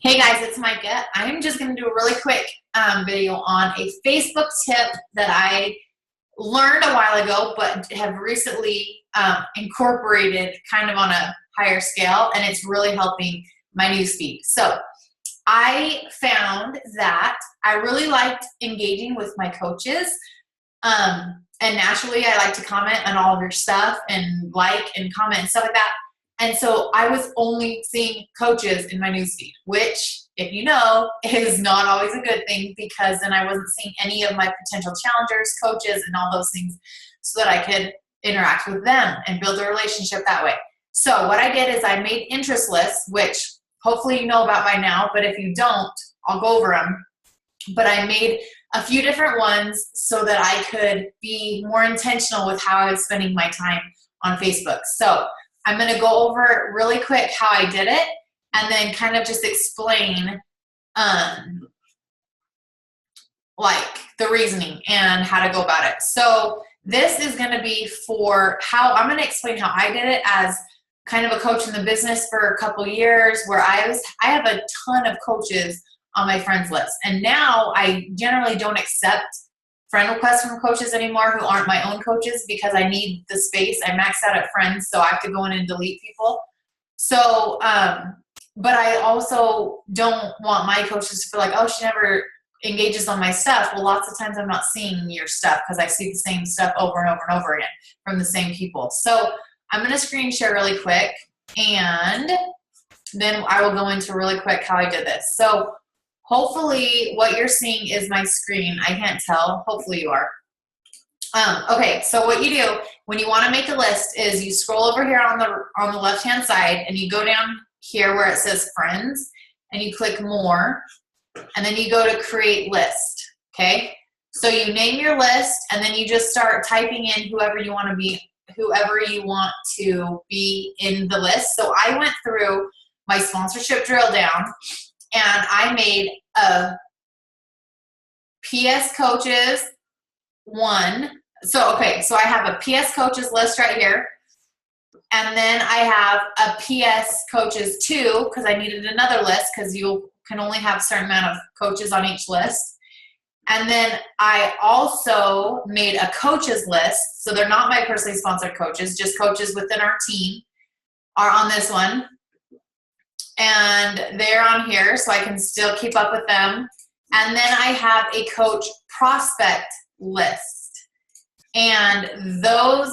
Hey guys, it's Micah. I'm just going to do a really quick video on a Facebook tip that I learned a while ago, but have recently incorporated kind of on a higher scale, and it's really helping my newsfeed. So I found that I really liked engaging with my coaches, and naturally I like to comment on all of your stuff and like and comment and stuff like that. And so I was only seeing coaches in my newsfeed, which, if you know, is not always a good thing, because then I wasn't seeing any of my potential challengers, coaches, and all those things, so that I could interact with them and build a relationship that way. So what I did is I made interest lists, which hopefully you know about by now, but if you don't, I'll go over them. But I made a few different ones so that I could be more intentional with how I was spending my time on Facebook. So I'm going to go over really quick how I did it, and then kind of just explain like the reasoning and how to go about it. So this is going to be for how I'm going to explain how I did it as kind of a coach in the business for a couple years, where I have a ton of coaches on my friends list, and now I generally don't accept friend requests from coaches anymore who aren't my own coaches, because I need the space. I maxed out at friends, so I have to go in and delete people. So, but I also don't want my coaches to feel like, oh, she never engages on my stuff. Well, lots of times I'm not seeing your stuff because I see the same stuff over and over and over again from the same people. So I'm going to screen share really quick, and then I will go into really quick how I did this. So hopefully what you're seeing is my screen. I can't tell. Hopefully you are. Okay, so what you do when you want to make a list is you scroll over here on the left-hand side, and you go down here where it says friends, and you click more, and then you go to create list. Okay, so you name your list, and then you just start typing in whoever you want to be in the list. So I went through my sponsorship drill down, and I made a PS coaches one. So I have a PS coaches list right here, and then I have a PS coaches 2, because I needed another list, because you can only have a certain amount of coaches on each list. And then I also made a coaches list, so they're not my personally sponsored coaches, just coaches within our team are on this one. And they're on here, so I can still keep up with them. And then I have a coach prospect list. And those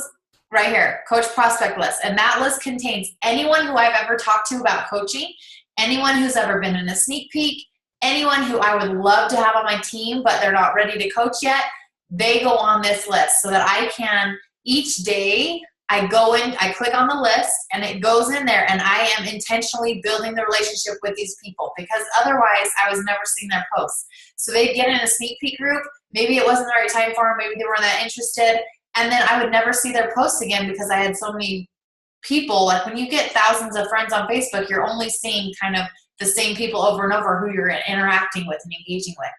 right here, coach prospect list. And that list contains anyone who I've ever talked to about coaching, anyone who's ever been in a sneak peek, anyone who I would love to have on my team, but they're not ready to coach yet. They go on this list, so that I can, each day, I go in, I click on the list, and it goes in there, and I am intentionally building the relationship with these people, because otherwise I was never seeing their posts. So they'd get in a sneak peek group, maybe it wasn't the right time for them, maybe they weren't that interested, and then I would never see their posts again, because I had so many people. Like, when you get thousands of friends on Facebook, you're only seeing kind of the same people over and over who you're interacting with and engaging with.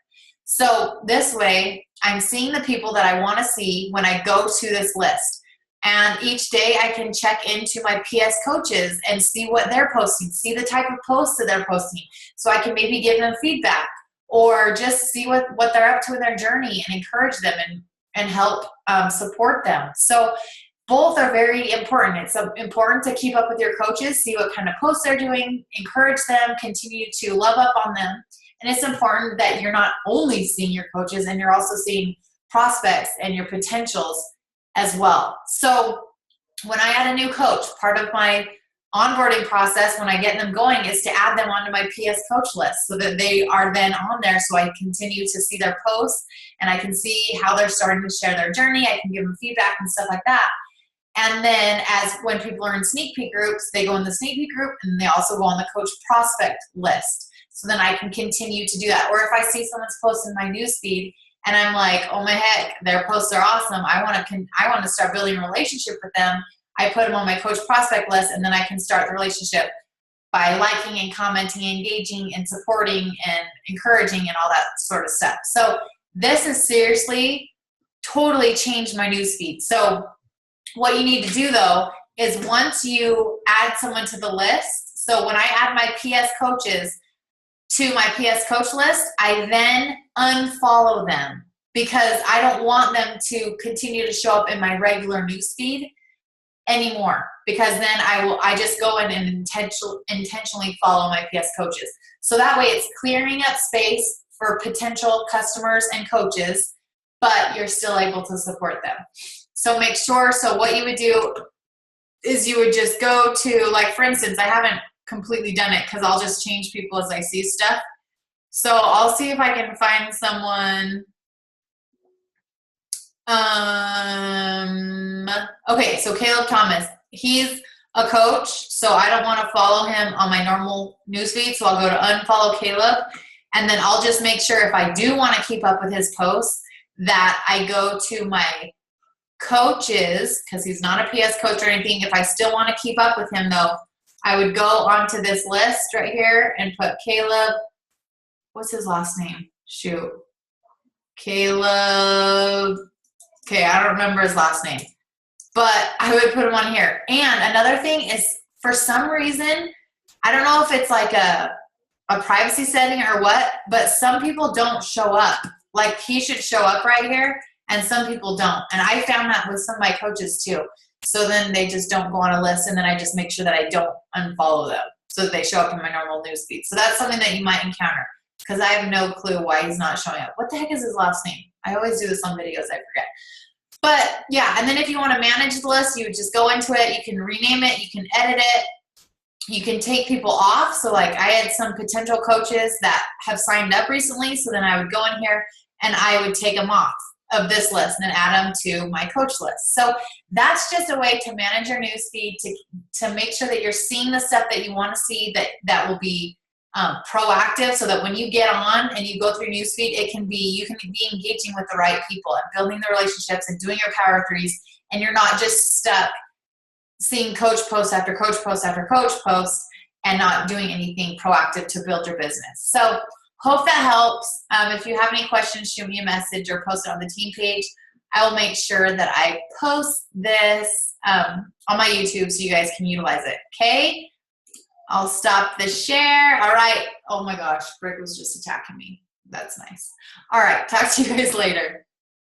So this way, I'm seeing the people that I want to see when I go to this list. And each day I can check into my PS coaches and see what they're posting, see the type of posts that they're posting, so I can maybe give them feedback, or just see what they're up to in their journey and encourage them and help support them. So both are very important. It's important to keep up with your coaches, see what kind of posts they're doing, encourage them, continue to love up on them. And it's important that you're not only seeing your coaches, and you're also seeing prospects and your potentials as well. So when I add a new coach, part of my onboarding process when I get them going is to add them onto my PS coach list, so that they are then on there, so I continue to see their posts, and I can see how they're starting to share their journey. I can give them feedback and stuff like that. And then when people are in sneak peek groups, they go in the sneak peek group, and they also go on the coach prospect list. So then I can continue to do that. Or if I see someone's post in my newsfeed, and I'm like, oh my heck, their posts are awesome, I want to start building a relationship with them, I put them on my coach prospect list, and then I can start the relationship by liking and commenting, engaging and supporting and encouraging and all that sort of stuff. So this has seriously totally changed my newsfeed. So what you need to do, though, is once you add someone to the list, so when I add my PS coaches, to my PS coach list, I then unfollow them because I don't want them to continue to show up in my regular newsfeed anymore, because then I just go in and intentionally follow my PS coaches. So that way it's clearing up space for potential customers and coaches, but you're still able to support them. So make sure, so what you would do is you would just go to, like, for instance, I haven't completely done it because I'll just change people as I see stuff. So I'll see if I can find someone. Okay, so Caleb Thomas, he's a coach, so I don't want to follow him on my normal newsfeed, so I'll go to unfollow Caleb, and then I'll just make sure if I do want to keep up with his posts that I go to my coaches, because he's not a PS coach or anything. If I still want to keep up with him, though, I would go onto this list right here and put Caleb, what's his last name? Shoot. Caleb, okay, I don't remember his last name, but I would put him on here. And another thing is, for some reason, I don't know if it's like a privacy setting or what, but some people don't show up. Like, he should show up right here, and some people don't. And I found that with some of my coaches too. So then they just don't go on a list, and then I just make sure that I don't unfollow them so that they show up in my normal newsfeed. So that's something that you might encounter, because I have no clue why he's not showing up. What the heck is his last name? I always do this on videos, I forget. But yeah, and then if you want to manage the list, you would just go into it. You can rename it. You can edit it. You can take people off. So like, I had some potential coaches that have signed up recently. So then I would go in here and I would take them off of this list and then add them to my coach list. So that's just a way to manage your newsfeed, to make sure that you're seeing the stuff that you want to see, that will be proactive, so that when you get on and you go through newsfeed, you can be engaging with the right people and building the relationships and doing your power threes, and you're not just stuck seeing coach post after coach post after coach post and not doing anything proactive to build your business. So hope that helps. If you have any questions, shoot me a message or post it on the team page. I will make sure that I post this on my YouTube so you guys can utilize it. Okay? I'll stop the share. All right. Oh my gosh, Brick was just attacking me. That's nice. All right. Talk to you guys later.